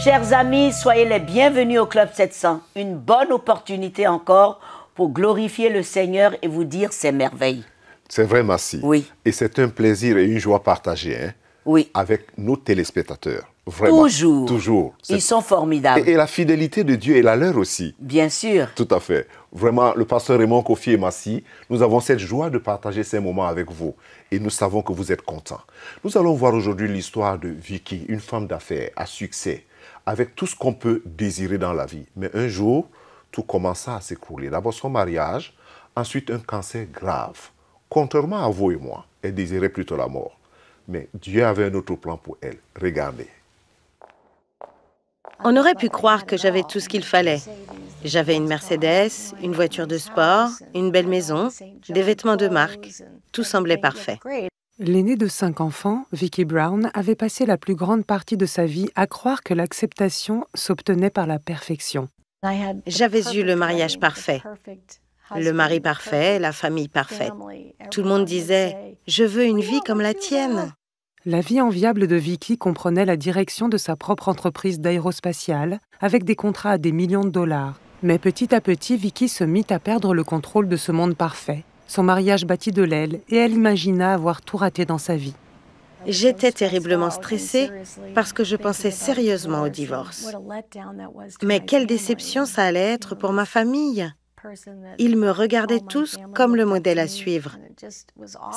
Chers amis, soyez les bienvenus au Club 700. Une bonne opportunité encore pour glorifier le Seigneur et vous dire ses merveilles. C'est vrai, Massi. Oui. Et c'est un plaisir et une joie partagée oui. avec nos téléspectateurs. Vraiment. Toujours. Toujours. Ils sont formidables. Et la fidélité de Dieu est la leur aussi. Bien sûr. Tout à fait. Vraiment, le pasteur Raymond, Kofi et Massi, nous avons cette joie de partager ces moments avec vous. Et nous savons que vous êtes contents. Nous allons voir aujourd'hui l'histoire de Vicky, une femme d'affaires à succès, avec tout ce qu'on peut désirer dans la vie. Mais un jour, tout commença à s'écrouler. D'abord son mariage, ensuite un cancer grave. Contrairement à vous et moi, elle désirait plutôt la mort. Mais Dieu avait un autre plan pour elle. Regardez. On aurait pu croire que j'avais tout ce qu'il fallait. J'avais une Mercedes, une voiture de sport, une belle maison, des vêtements de marque. Tout semblait parfait. L'aînée de 5 enfants, Vicky Brown, avait passé la plus grande partie de sa vie à croire que l'acceptation s'obtenait par la perfection. J'avais eu le mariage parfait, le mari parfait, la famille parfaite. Tout le monde disait « Je veux une vie comme la tienne ». La vie enviable de Vicky comprenait la direction de sa propre entreprise d'aérospatiale, avec des contrats à des millions de dollars. Mais petit à petit, Vicky se mit à perdre le contrôle de ce monde parfait. Son mariage battit de l'aile et elle imagina avoir tout raté dans sa vie. J'étais terriblement stressée parce que je pensais sérieusement au divorce. Mais quelle déception ça allait être pour ma famille! Ils me regardaient tous comme le modèle à suivre.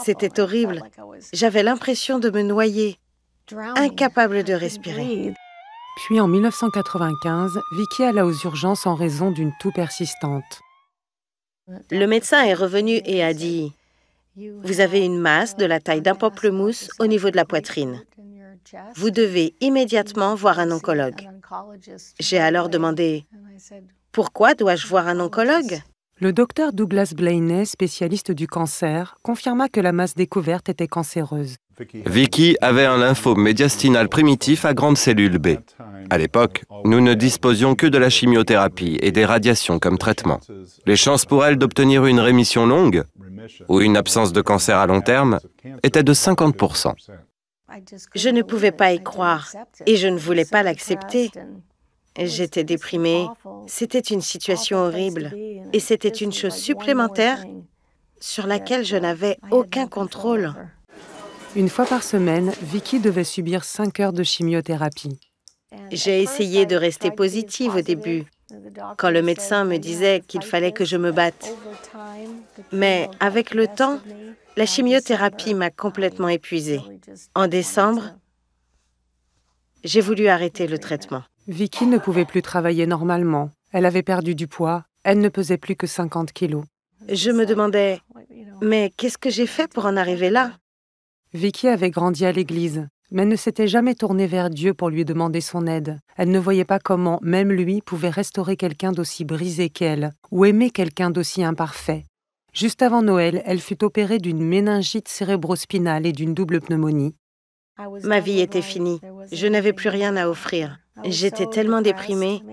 C'était horrible. J'avais l'impression de me noyer, incapable de respirer. Puis en 1995, Vicky alla aux urgences en raison d'une toux persistante. Le médecin est revenu et a dit « Vous avez une masse de la taille d'un pamplemousse au niveau de la poitrine. Vous devez immédiatement voir un oncologue. » J'ai alors demandé « Pourquoi dois-je voir un oncologue ?» Le docteur Douglas Blaney, spécialiste du cancer, confirma que la masse découverte était cancéreuse. Vicky avait un lymphome médiastinal primitif à grande cellule B. À l'époque, nous ne disposions que de la chimiothérapie et des radiations comme traitement. Les chances pour elle d'obtenir une rémission longue ou une absence de cancer à long terme étaient de 50%. Je ne pouvais pas y croire et je ne voulais pas l'accepter. J'étais déprimée. C'était une situation horrible et c'était une chose supplémentaire sur laquelle je n'avais aucun contrôle. Une fois par semaine, Vicky devait subir 5 heures de chimiothérapie. J'ai essayé de rester positive au début, quand le médecin me disait qu'il fallait que je me batte. Mais avec le temps, la chimiothérapie m'a complètement épuisée. En décembre, j'ai voulu arrêter le traitement. Vicky ne pouvait plus travailler normalement. Elle avait perdu du poids. Elle ne pesait plus que 50 kilos. Je me demandais, mais qu'est-ce que j'ai fait pour en arriver là? Vicky avait grandi à l'église, mais ne s'était jamais tournée vers Dieu pour lui demander son aide. Elle ne voyait pas comment même lui pouvait restaurer quelqu'un d'aussi brisé qu'elle, ou aimer quelqu'un d'aussi imparfait. Juste avant Noël, elle fut opérée d'une méningite cérébrospinale et d'une double pneumonie. Ma vie était finie. Je n'avais plus rien à offrir. J'étais tellement déprimée.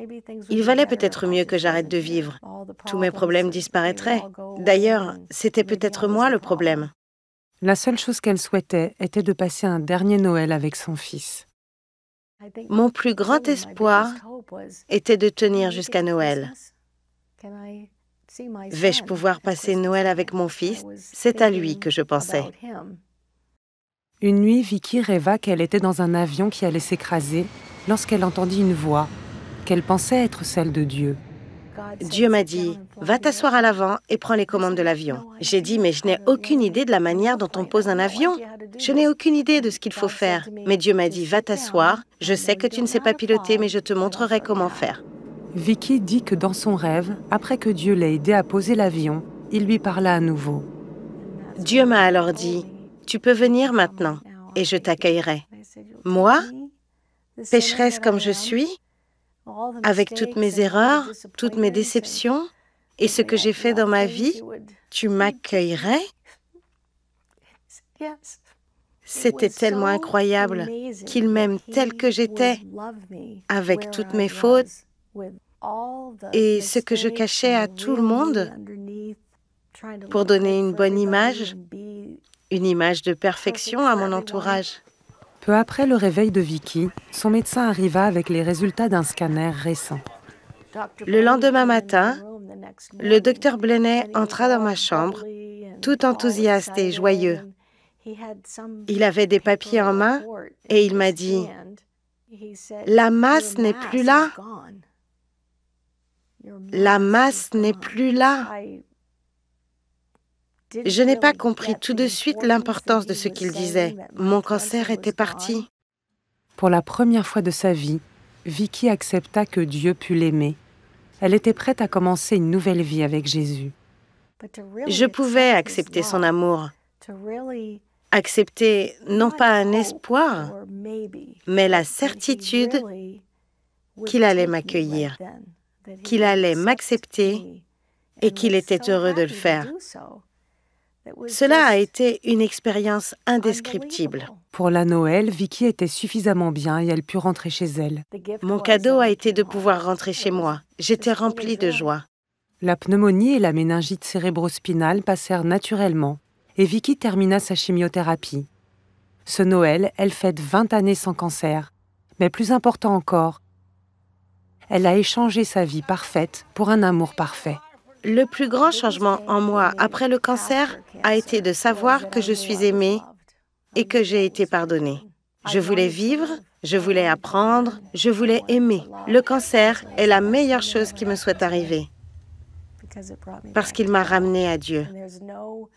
Il valait peut-être mieux que j'arrête de vivre. Tous mes problèmes disparaîtraient. D'ailleurs, c'était peut-être moi le problème. La seule chose qu'elle souhaitait était de passer un dernier Noël avec son fils. Mon plus grand espoir était de tenir jusqu'à Noël. Vais-je pouvoir passer Noël avec mon fils? C'est à lui que je pensais. Une nuit, Vicky rêva qu'elle était dans un avion qui allait s'écraser lorsqu'elle entendit une voix qu'elle pensait être celle de Dieu. Dieu m'a dit « Va t'asseoir à l'avant et prends les commandes de l'avion. » J'ai dit « Mais je n'ai aucune idée de la manière dont on pose un avion. Je n'ai aucune idée de ce qu'il faut faire. » Mais Dieu m'a dit « Va t'asseoir. Je sais que tu ne sais pas piloter, mais je te montrerai comment faire. » Vicky dit que dans son rêve, après que Dieu l'ait aidé à poser l'avion, il lui parla à nouveau. Dieu m'a alors dit « Tu peux venir maintenant et je t'accueillerai. » Moi, pécheresse comme je suis, avec toutes mes erreurs, toutes mes déceptions et ce que j'ai fait dans ma vie, tu m'accueillerais? C'était tellement incroyable qu'il m'aime tel que j'étais, avec toutes mes fautes et ce que je cachais à tout le monde pour donner une bonne image, une image de perfection à mon entourage. Peu après le réveil de Vicky, son médecin arriva avec les résultats d'un scanner récent. Le lendemain matin, le docteur Blenay entra dans ma chambre, tout enthousiaste et joyeux. Il avait des papiers en main et il m'a dit « La masse n'est plus là. La masse n'est plus là. » Je n'ai pas compris tout de suite l'importance de ce qu'il disait. Mon cancer était parti. Pour la première fois de sa vie, Vicky accepta que Dieu pût l'aimer. Elle était prête à commencer une nouvelle vie avec Jésus. Je pouvais accepter son amour, accepter non pas un espoir, mais la certitude qu'il allait m'accueillir, qu'il allait m'accepter et qu'il était heureux de le faire. Cela a été une expérience indescriptible. Pour la Noël, Vicky était suffisamment bien et elle put rentrer chez elle. Mon cadeau a été de pouvoir rentrer chez moi. J'étais remplie de joie. La pneumonie et la méningite cérébrospinale passèrent naturellement et Vicky termina sa chimiothérapie. Ce Noël, elle fête 20 années sans cancer. Mais plus important encore, elle a échangé sa vie parfaite pour un amour parfait. Le plus grand changement en moi après le cancer a été de savoir que je suis aimée et que j'ai été pardonnée. Je voulais vivre, je voulais apprendre, je voulais aimer. Le cancer est la meilleure chose qui me soit arrivée parce qu'il m'a ramenée à Dieu.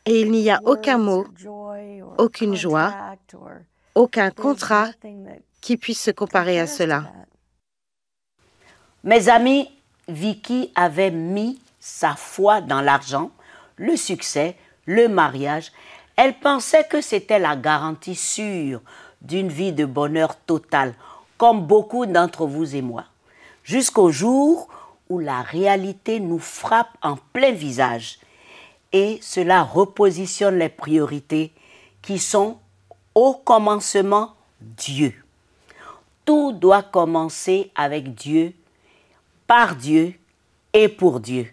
Et il n'y a aucun mot, aucune joie, aucun contrat qui puisse se comparer à cela. Mes amis, Vicky avait mis sa foi dans l'argent, le succès, le mariage. Elle pensait que c'était la garantie sûre d'une vie de bonheur total, comme beaucoup d'entre vous et moi. Jusqu'au jour où la réalité nous frappe en plein visage et cela repositionne les priorités qui sont au commencement Dieu. Tout doit commencer avec Dieu, par Dieu et pour Dieu.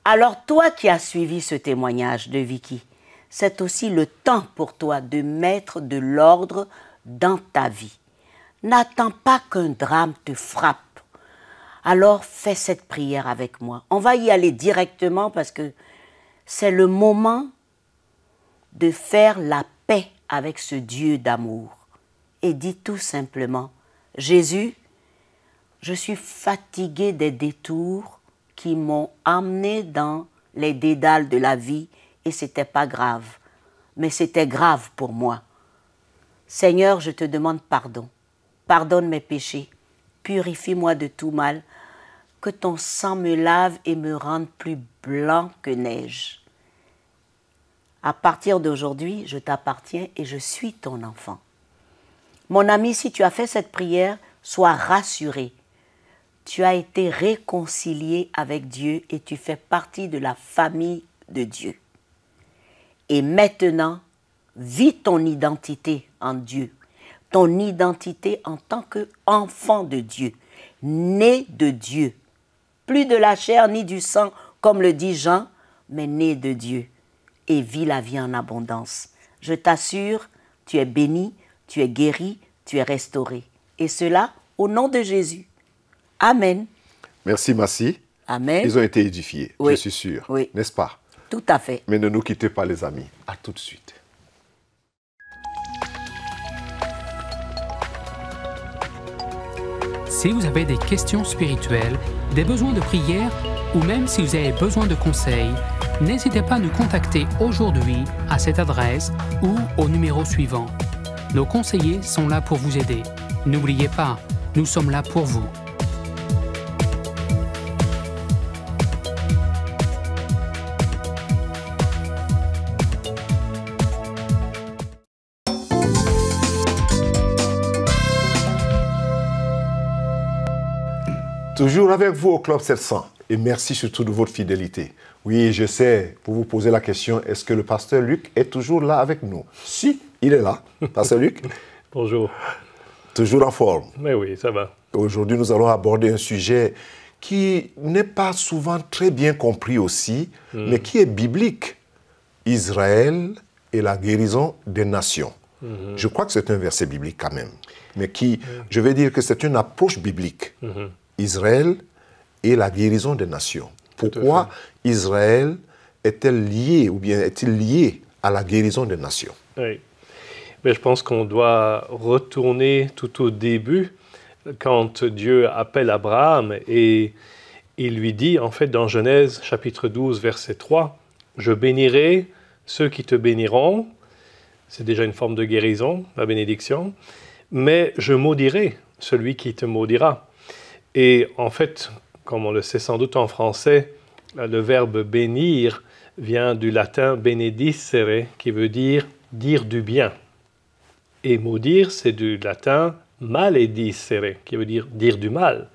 Alors toi qui as suivi ce témoignage de Vicky, c'est aussi le temps pour toi de mettre de l'ordre dans ta vie. N'attends pas qu'un drame te frappe. Alors fais cette prière avec moi. On va y aller directement parce que c'est le moment de faire la paix avec ce Dieu d'amour. Et dis tout simplement, Jésus, je suis fatigué des détours qui m'ont amené dans les dédales de la vie et c'était pas grave, mais c'était grave pour moi. Seigneur, je te demande pardon. Pardonne mes péchés, purifie-moi de tout mal, que ton sang me lave et me rende plus blanc que neige. À partir d'aujourd'hui, je t'appartiens et je suis ton enfant. Mon ami, si tu as fait cette prière, sois rassuré. Tu as été réconcilié avec Dieu et tu fais partie de la famille de Dieu. Et maintenant, vis ton identité en Dieu, ton identité en tant qu'enfant de Dieu, né de Dieu. Plus de la chair ni du sang, comme le dit Jean, mais né de Dieu. Et vis la vie en abondance. Je t'assure, tu es béni, tu es guéri, tu es restauré. Et cela au nom de Jésus. Amen. Merci, Massi. Amen. Ils ont été édifiés, Oui. je suis sûr. Oui. N'est-ce pas? Tout à fait. Mais ne nous quittez pas, les amis. À tout de suite. Si vous avez des questions spirituelles, des besoins de prière ou même si vous avez besoin de conseils, n'hésitez pas à nous contacter aujourd'hui à cette adresse ou au numéro suivant. Nos conseillers sont là pour vous aider. N'oubliez pas, nous sommes là pour vous. Toujours avec vous au Club 700 et merci surtout de votre fidélité. Oui, je sais, pour vous poser la question, est-ce que le pasteur Luc est toujours là avec nous? Si, il est là. Pasteur Luc? Bonjour. Toujours en forme. Mais oui, ça va. Aujourd'hui, nous allons aborder un sujet qui n'est pas souvent très bien compris aussi, mais qui est biblique. Israël et la guérison des nations. Je crois que c'est un verset biblique quand même, mais qui, je vais dire que c'est une approche biblique. Israël et la guérison des nations. Pourquoi Israël est-elle liée, ou bien est-il lié à la guérison des nations? Oui. Mais je pense qu'on doit retourner tout au début, quand Dieu appelle Abraham et il lui dit, en fait, dans Genèse chapitre 12, verset 3, « Je bénirai ceux qui te béniront », c'est déjà une forme de guérison, la bénédiction, « mais je maudirai celui qui te maudira ». Et en fait, comme on le sait sans doute en français, le verbe « bénir » vient du latin « benedicere » qui veut dire « dire du bien ». Et « maudire », c'est du latin « maledicere » qui veut dire « dire du mal ».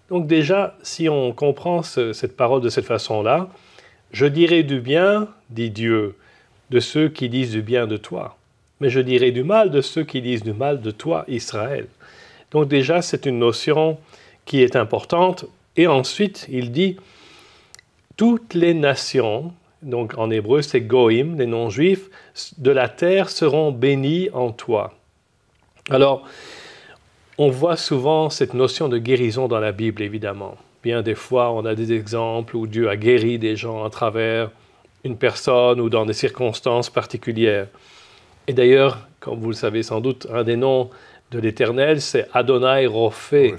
Donc déjà, si on comprend cette parole de cette façon-là, « Je dirai du bien, dit Dieu, de ceux qui disent du bien de toi, mais je dirai du mal de ceux qui disent du mal de toi, Israël. » Donc déjà, c'est une notion qui est importante. Et ensuite, il dit « Toutes les nations », donc en hébreu c'est « goïm », les non-juifs, « de la terre seront bénies en toi ». Alors, on voit souvent cette notion de guérison dans la Bible, évidemment. Bien des fois, on a des exemples où Dieu a guéri des gens à travers une personne ou dans des circonstances particulières. Et d'ailleurs, comme vous le savez sans doute, un des noms de l'Éternel, c'est Adonai Rophé,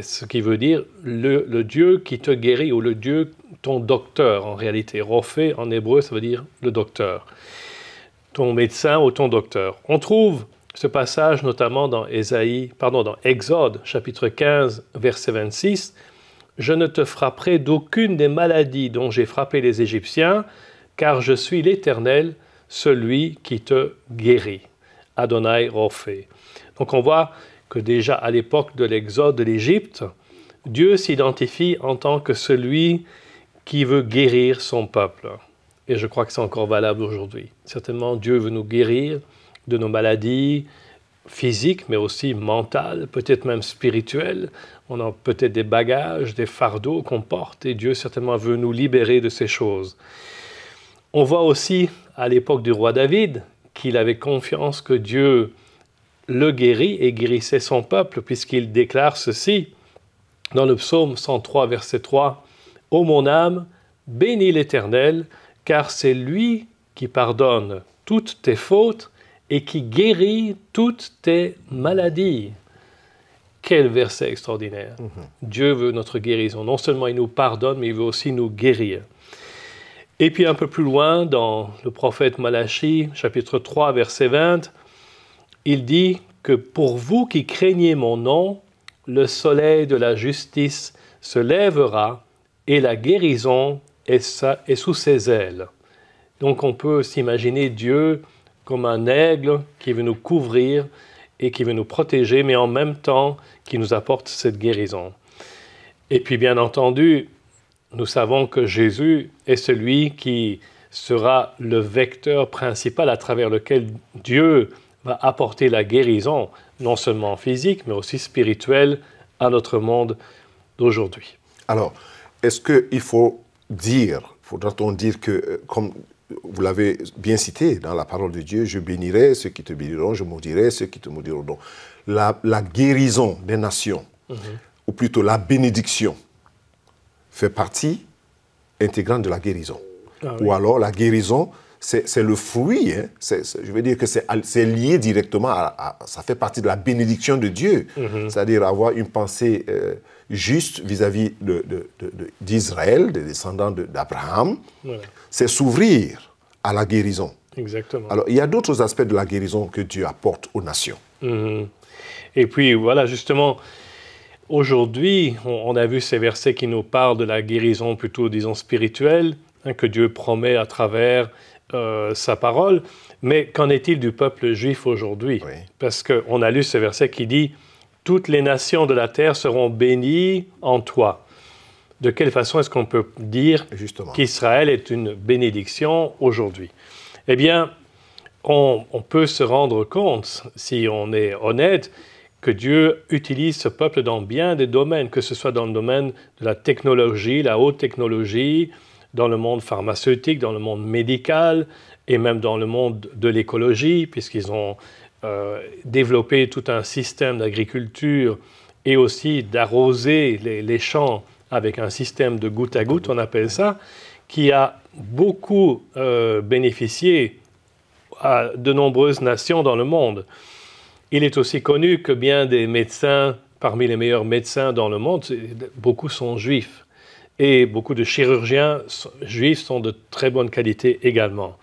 ce qui veut dire le Dieu qui te guérit, ou le Dieu, ton docteur en réalité. Rophé, en hébreu, ça veut dire le docteur. Ton médecin ou ton docteur. On trouve ce passage notamment dans Exode, chapitre 15, verset 26. « Je ne te frapperai d'aucune des maladies dont j'ai frappé les Égyptiens, car je suis l'Éternel, celui qui te guérit. » Adonai Rophé. Donc on voit que déjà à l'époque de l'exode de l'Égypte, Dieu s'identifie en tant que celui qui veut guérir son peuple. Et je crois que c'est encore valable aujourd'hui. Certainement, Dieu veut nous guérir de nos maladies physiques, mais aussi mentales, peut-être même spirituelles. On a peut-être des bagages, des fardeaux qu'on porte, et Dieu certainement veut nous libérer de ces choses. On voit aussi, à l'époque du roi David, qu'il avait confiance que Dieu le guérit et guérissait son peuple, puisqu'il déclare ceci dans le psaume 103, verset 3, « Ô mon âme, bénis l'Éternel, car c'est lui qui pardonne toutes tes fautes et qui guérit toutes tes maladies. » Quel verset extraordinaire. Dieu veut notre guérison. Non seulement il nous pardonne, mais il veut aussi nous guérir. Et puis un peu plus loin, dans le prophète Malachie, chapitre 3, verset 20, il dit que pour vous qui craignez mon nom, le soleil de la justice se lèvera et la guérison est sous ses ailes. Donc on peut s'imaginer Dieu comme un aigle qui veut nous couvrir et qui veut nous protéger, mais en même temps qui nous apporte cette guérison. Et puis bien entendu, nous savons que Jésus est celui qui sera le vecteur principal à travers lequel Dieu va apporter la guérison, non seulement physique, mais aussi spirituelle, à notre monde d'aujourd'hui. Alors, est-ce qu'il faut dire, faudra-t-on dire que, comme vous l'avez bien cité dans la parole de Dieu, je bénirai ceux qui te béniront, je maudirai ceux qui te maudiront. Donc, la guérison des nations, ou plutôt la bénédiction, fait partie intégrante de la guérison. Ah, oui. Ou alors la guérison, c'est le fruit, hein. Je veux dire que c'est lié directement ça fait partie de la bénédiction de Dieu, c'est-à-dire avoir une pensée juste vis-à-vis d'Israël, des descendants d'Abraham, voilà. C'est s'ouvrir à la guérison. Exactement. Alors, il y a d'autres aspects de la guérison que Dieu apporte aux nations. Et puis, voilà, justement, aujourd'hui, on a vu ces versets qui nous parlent de la guérison plutôt, disons, spirituelle, hein, que Dieu promet à travers sa parole. Mais qu'en est-il du peuple juif aujourd'hui? Oui. Parce qu'on a lu ce verset qui dit « Toutes les nations de la terre seront bénies en toi ». De quelle façon est-ce qu'on peut dire qu'Israël est une bénédiction aujourd'hui? Eh bien, on peut se rendre compte, si on est honnête, que Dieu utilise ce peuple dans bien des domaines, que ce soit dans le domaine de la technologie, la haute technologie, dans le monde pharmaceutique, dans le monde médical et même dans le monde de l'écologie, puisqu'ils ont développé tout un système d'agriculture et aussi d'arroser les champs avec un système de goutte à goutte, on appelle ça, qui a beaucoup bénéficié à de nombreuses nations dans le monde. Il est aussi connu que bien des médecins, parmi les meilleurs médecins dans le monde, beaucoup sont juifs. Et beaucoup de chirurgiens juifs sont de très bonne qualité également.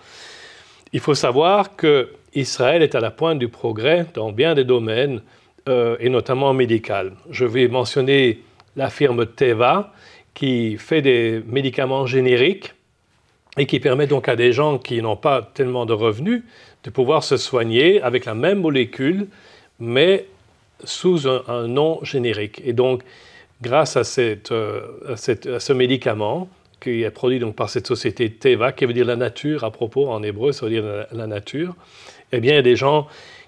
Il faut savoir qu'Israël est à la pointe du progrès dans bien des domaines, et notamment médical. Je vais mentionner la firme Teva, qui fait des médicaments génériques et qui permet donc à des gens qui n'ont pas tellement de revenus de pouvoir se soigner avec la même molécule, mais sous un nom générique. Et donc, grâce à ce médicament qui est produit donc par cette société Teva, qui veut dire la nature à propos, en hébreu, ça veut dire la nature, eh bien, il y a des gens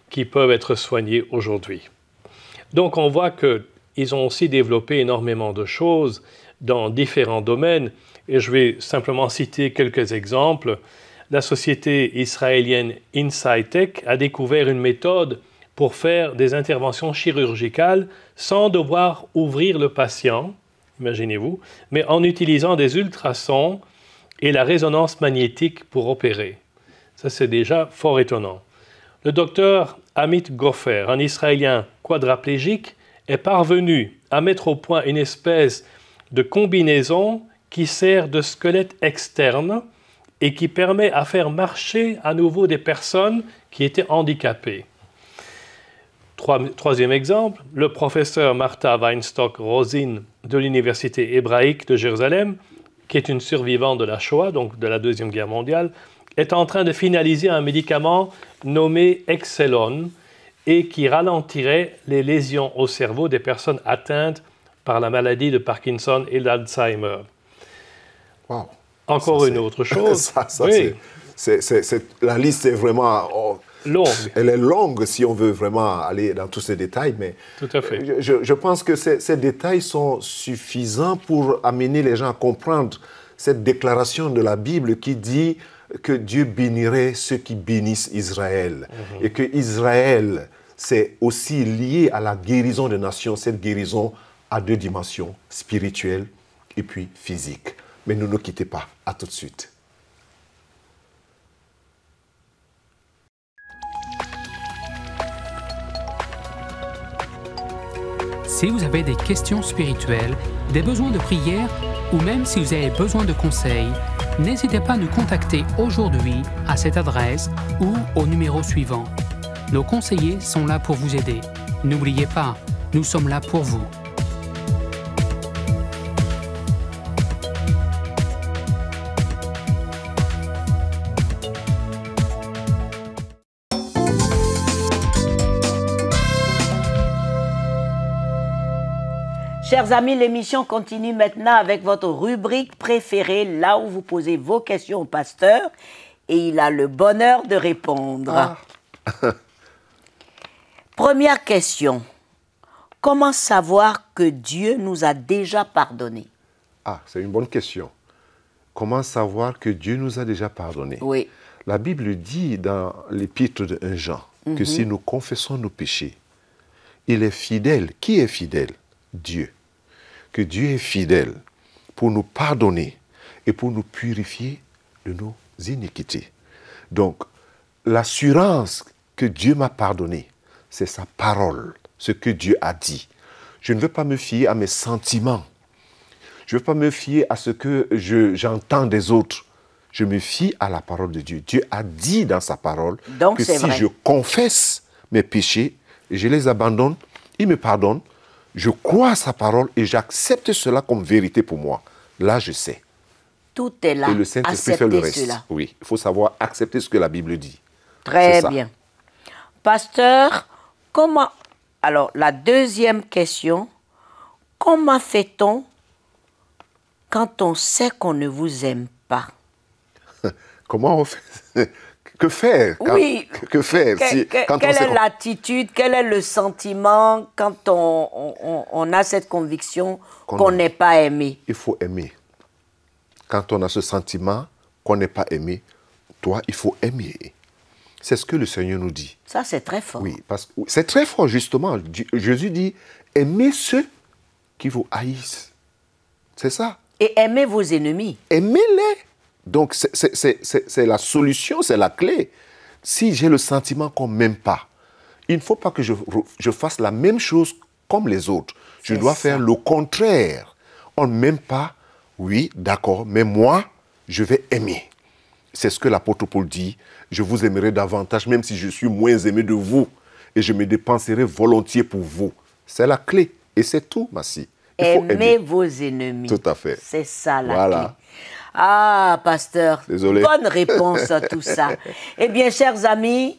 qui peuvent être soignés aujourd'hui. Donc, on voit qu'ils ont aussi développé énormément de choses dans différents domaines, et je vais simplement citer quelques exemples. La société israélienne Insightec a découvert une méthode pour faire des interventions chirurgicales sans devoir ouvrir le patient, imaginez-vous, mais en utilisant des ultrasons et la résonance magnétique pour opérer. Ça, c'est déjà fort étonnant. Le docteur Amit Gofer, un Israélien quadraplégique, est parvenu à mettre au point une espèce de combinaison qui sert de squelette externe et qui permet à faire marcher à nouveau des personnes qui étaient handicapées. Troisième exemple, le professeur Martha Weinstock-Rosin de l'Université hébraïque de Jérusalem, qui est une survivante de la Shoah, donc de la Deuxième Guerre mondiale, est en train de finaliser un médicament nommé Excelon et qui ralentirait les lésions au cerveau des personnes atteintes par la maladie de Parkinson et d'Alzheimer. Wow. Encore une autre chose. Oui. La liste est vraiment longue. Elle est longue si on veut vraiment aller dans tous ces détails, mais tout à fait. Je pense que ces détails sont suffisants pour amener les gens à comprendre cette déclaration de la Bible qui dit que Dieu bénirait ceux qui bénissent Israël. Et que Israël, c'est aussi lié à la guérison des nations. Cette guérison a deux dimensions, spirituelle et puis physique. Mais ne nous quittez pas. À tout de suite. Si vous avez des questions spirituelles, des besoins de prière ou même si vous avez besoin de conseils, n'hésitez pas à nous contacter aujourd'hui à cette adresse ou au numéro suivant. Nos conseillers sont là pour vous aider. N'oubliez pas, nous sommes là pour vous. Chers amis, l'émission continue maintenant avec votre rubrique préférée, là où vous posez vos questions au pasteur et il a le bonheur de répondre. Première question. Comment savoir que Dieu nous a déjà pardonné? C'est une bonne question. Comment savoir que Dieu nous a déjà pardonné? Oui. La Bible dit dans l'épître de 1 Jean que si nous confessons nos péchés, il est fidèle. Qui est fidèle? Dieu. Que Dieu est fidèle pour nous pardonner et pour nous purifier de nos iniquités. Donc, l'assurance que Dieu m'a pardonné, c'est sa parole, ce que Dieu a dit. Je ne veux pas me fier à mes sentiments. Je ne veux pas me fier à ce que j'entends des autres. Je me fie à la parole de Dieu. Dieu a dit dans sa parole que si je confesse mes péchés et je les abandonne, il me pardonne. Je crois à sa parole et j'accepte cela comme vérité pour moi. Là, je sais. Tout est là. Et le Saint-Esprit fait le reste. Cela. Oui, il faut savoir accepter ce que la Bible dit. Très bien. Pasteur, comment... Alors, la deuxième question. Comment fait-on quand on sait qu'on ne vous aime pas? Comment on fait? Que faire? Oui. Que faire? Quelle est l'attitude, quel est le sentiment quand on a cette conviction qu'on n'est pas aimé? Il faut aimer. quand on a ce sentiment qu'on n'est pas aimé, toi, il faut aimer. C'est ce que le Seigneur nous dit. Ça, c'est très fort. Oui, parce que c'est très fort, justement. Jésus dit, aimez ceux qui vous haïssent. C'est ça. Et aimez vos ennemis. Aimez-les. Donc, c'est la solution, c'est la clé. Si j'ai le sentiment qu'on ne m'aime pas, il ne faut pas que je fasse la même chose comme les autres. Je dois faire le contraire. On ne m'aime pas, oui, d'accord, mais moi, je vais aimer. C'est ce que l'apôtre Paul dit. Je vous aimerai davantage, même si je suis moins aimé de vous. Et je me dépenserai volontiers pour vous. C'est la clé. Et c'est tout, Massi. Aimez vos ennemis. Tout à fait. C'est ça la clé. Ah, pasteur, désolé. Bonne réponse à tout ça. Eh bien, chers amis,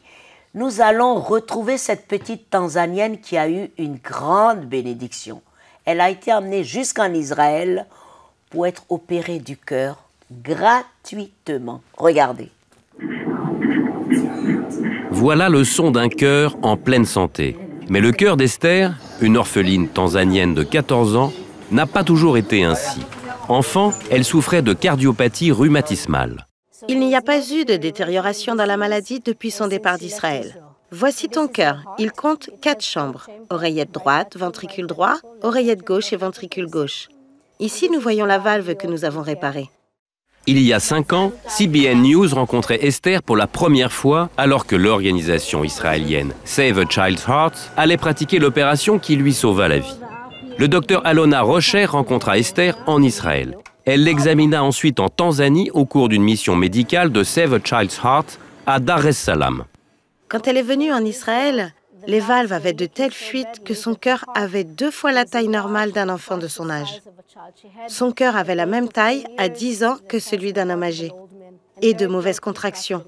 nous allons retrouver cette petite Tanzanienne qui a eu une grande bénédiction. Elle a été emmenée jusqu'en Israël pour être opérée du cœur gratuitement. Regardez. Voilà le son d'un cœur en pleine santé. Mais le cœur d'Esther, une orpheline tanzanienne de 14 ans, n'a pas toujours été ainsi. Enfant, elle souffrait de cardiopathie rhumatismale. Il n'y a pas eu de détérioration dans la maladie depuis son départ d'Israël. Voici ton cœur. Il compte 4 chambres. Oreillette droite, ventricule droit, oreillette gauche et ventricule gauche. Ici, nous voyons la valve que nous avons réparée. Il y a 5 ans, CBN News rencontrait Esther pour la première fois alors que l'organisation israélienne Save a Child's Heart allait pratiquer l'opération qui lui sauva la vie. Le docteur Alona Rocher rencontra Esther en Israël. Elle l'examina ensuite en Tanzanie au cours d'une mission médicale de Save a Child's Heart à Dar es Salaam. Quand elle est venue en Israël, les valves avaient de telles fuites que son cœur avait 2 fois la taille normale d'un enfant de son âge. Son cœur avait la même taille à 10 ans que celui d'un homme âgé, et de mauvaises contractions.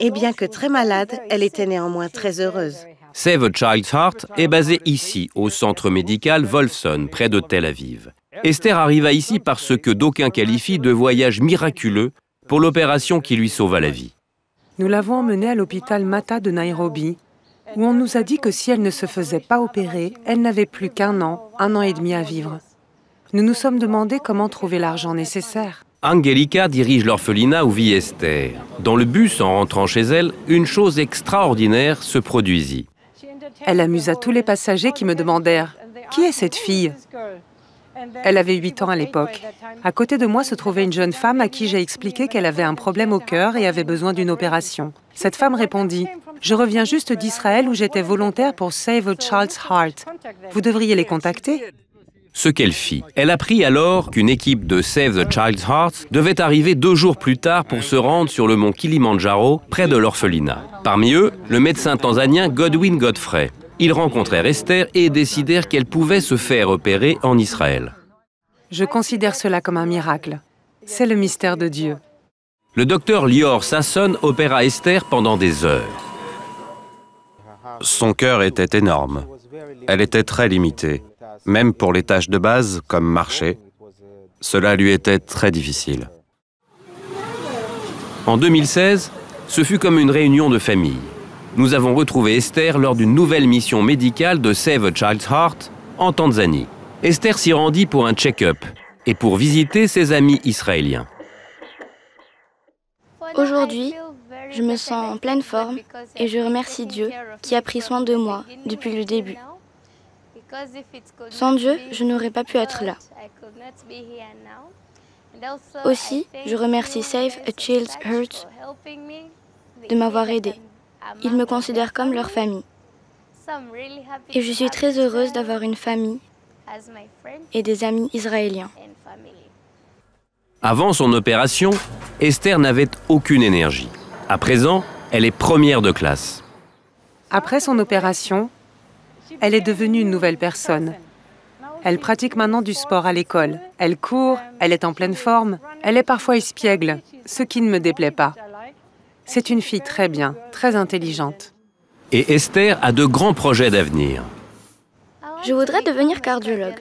Et bien que très malade, elle était néanmoins très heureuse. Save a Child's Heart est basé ici, au centre médical Wolfson, près de Tel Aviv. Esther arriva ici par ce que d'aucuns qualifient de voyage miraculeux pour l'opération qui lui sauva la vie. Nous l'avons emmenée à l'hôpital Mata de Nairobi, où on nous a dit que si elle ne se faisait pas opérer, elle n'avait plus qu'1 an, 1 an et demi à vivre. Nous nous sommes demandé comment trouver l'argent nécessaire. Angelica dirige l'orphelinat où vit Esther. Dans le bus, en rentrant chez elle, une chose extraordinaire se produisit. Elle amusa tous les passagers qui me demandèrent « Qui est cette fille ?» Elle avait 8 ans à l'époque. À côté de moi se trouvait une jeune femme à qui j'ai expliqué qu'elle avait un problème au cœur et avait besoin d'une opération. Cette femme répondit « Je reviens juste d'Israël où j'étais volontaire pour Save a Child's Heart. Vous devriez les contacter ?» Ce qu'elle fit. Elle apprit alors qu'une équipe de Save the Child's Heart devait arriver 2 jours plus tard pour se rendre sur le mont Kilimandjaro, près de l'orphelinat. Parmi eux, le médecin tanzanien Godwin Godfrey. Ils rencontrèrent Esther et décidèrent qu'elle pouvait se faire opérer en Israël. Je considère cela comme un miracle. C'est le mystère de Dieu. Le docteur Lior Sasson opéra Esther pendant des heures. Son cœur était énorme. Elle était très limitée. Même pour les tâches de base, comme marcher, cela lui était très difficile. En 2016, ce fut comme une réunion de famille. Nous avons retrouvé Esther lors d'une nouvelle mission médicale de Save a Child's Heart en Tanzanie. Esther s'y rendit pour un check-up et pour visiter ses amis israéliens. Aujourd'hui, je me sens en pleine forme et je remercie Dieu qui a pris soin de moi depuis le début. Sans Dieu, je n'aurais pas pu être là. Aussi, je remercie Save a Child's Heart de m'avoir aidé. Ils me considèrent comme leur famille. Et je suis très heureuse d'avoir une famille et des amis israéliens. Avant son opération, Esther n'avait aucune énergie. À présent, elle est première de classe. Après son opération, elle est devenue une nouvelle personne. Elle pratique maintenant du sport à l'école. Elle court, elle est en pleine forme. Elle est parfois espiègle, ce qui ne me déplaît pas. C'est une fille très bien, très intelligente. Et Esther a de grands projets d'avenir. Je voudrais devenir cardiologue.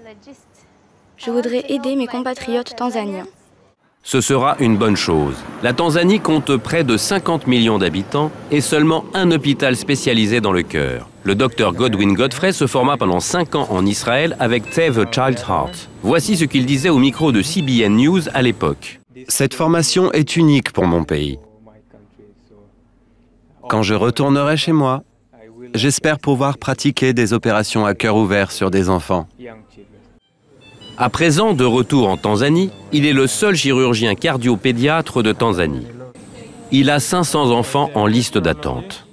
Je voudrais aider mes compatriotes tanzaniens. Ce sera une bonne chose. La Tanzanie compte près de 50 millions d'habitants et seulement un hôpital spécialisé dans le cœur. Le docteur Godwin Godfrey se forma pendant 5 ans en Israël avec Save a Child's Heart. Voici ce qu'il disait au micro de CBN News à l'époque. Cette formation est unique pour mon pays. Quand je retournerai chez moi, j'espère pouvoir pratiquer des opérations à cœur ouvert sur des enfants. À présent, de retour en Tanzanie, il est le seul chirurgien cardiopédiatre de Tanzanie. Il a 500 enfants en liste d'attente.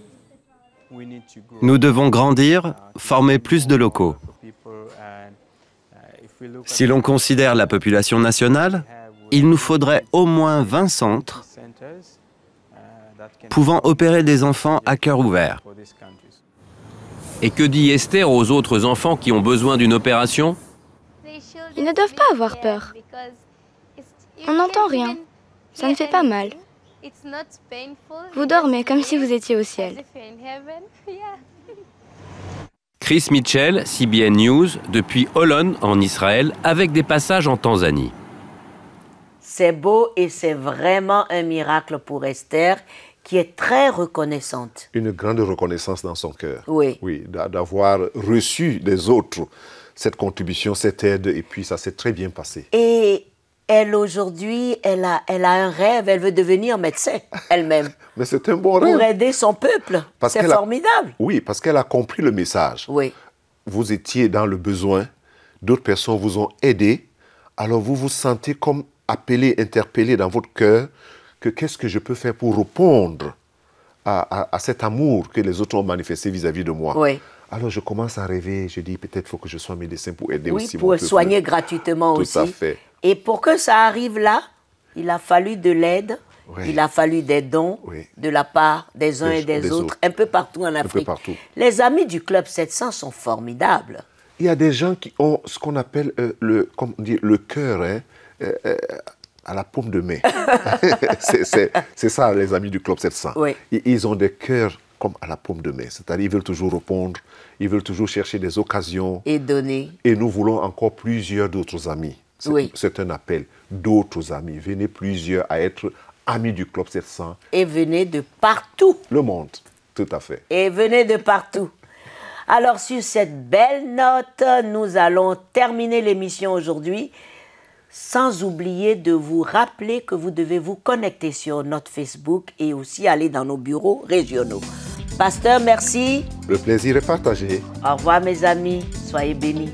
Nous devons grandir, former plus de locaux. Si l'on considère la population nationale, il nous faudrait au moins 20 centres pouvant opérer des enfants à cœur ouvert. Et que dit Esther aux autres enfants qui ont besoin d'une opération? Ils ne doivent pas avoir peur. On n'entend rien. Ça ne fait pas mal. Vous dormez comme si vous étiez au ciel. Chris Mitchell, CBN News, depuis Holon en Israël, avec des passages en Tanzanie. C'est beau et c'est vraiment un miracle pour Esther, qui est très reconnaissante. Une grande reconnaissance dans son cœur. Oui. Oui, d'avoir reçu des autres cette contribution, cette aide, et puis ça s'est très bien passé. Et elle, aujourd'hui, elle a un rêve, elle veut devenir médecin elle-même. Mais c'est un bon rêve. Pour aider son peuple. C'est formidable. Oui, parce qu'elle a compris le message. Oui. Vous étiez dans le besoin, d'autres personnes vous ont aidé, alors vous vous sentez comme appelé, interpellé dans votre cœur, que qu'est-ce que je peux faire pour répondre à cet amour que les autres ont manifesté vis-à-vis de moi. Oui. Alors je commence à rêver, je dis peut-être faut que je sois médecin pour aider oui, aussi pour mon peuple. soigner gratuitement Tout aussi. Tout à fait. Et pour que ça arrive là, il a fallu de l'aide, oui. Il a fallu des dons oui. de la part des uns et des autres, un peu partout en Afrique. Un peu partout. Les amis du Club 700 sont formidables. Il y a des gens qui ont ce qu'on appelle comme on dit, le cœur à la paume de main. c'est ça les amis du Club 700. Oui. Ils ont des cœurs comme à la paume de main. C'est-à-dire ils veulent toujours répondre, ils veulent toujours chercher des occasions. Et donner. Et nous voulons encore plusieurs d'autres amis. Oui. C'est un appel. D'autres amis. Venez plusieurs à être amis du Club 700. Et venez de partout. Le monde, tout à fait. Et venez de partout. Alors sur cette belle note, nous allons terminer l'émission aujourd'hui. Sans oublier de vous rappeler que vous devez vous connecter sur notre Facebook et aussi aller dans nos bureaux régionaux. Pasteur, merci. Le plaisir est partagé. Au revoir mes amis, soyez bénis.